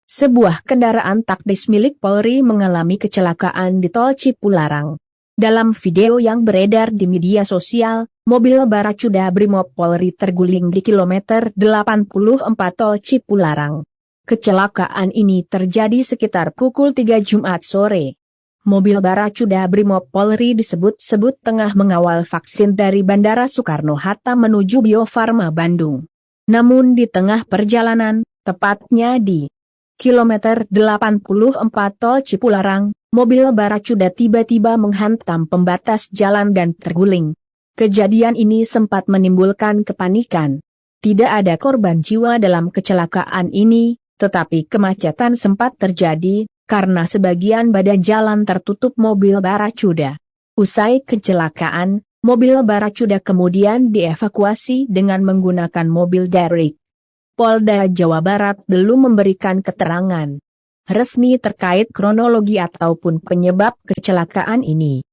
Sebuah kendaraan taktis milik Polri mengalami kecelakaan di Tol Cipularang. Dalam video yang beredar di media sosial, mobil Baracuda Brimob Polri terguling di kilometer 84 Tol Cipularang. Kecelakaan ini terjadi sekitar pukul 3 Jumat sore. Mobil Baracuda Brimob Polri disebut-sebut tengah mengawal vaksin dari Bandara Soekarno-Hatta menuju Bio Farma Bandung. Namun di tengah perjalanan, tepatnya di kilometer 84 Tol Cipularang, mobil Baracuda tiba-tiba menghantam pembatas jalan dan terguling. Kejadian ini sempat menimbulkan kepanikan. Tidak ada korban jiwa dalam kecelakaan ini, tetapi kemacetan sempat terjadi, karena sebagian badan jalan tertutup mobil Baracuda. Usai kecelakaan, mobil Baracuda kemudian dievakuasi dengan menggunakan mobil derek. Polda Jawa Barat belum memberikan keterangan resmi terkait kronologi ataupun penyebab kecelakaan ini.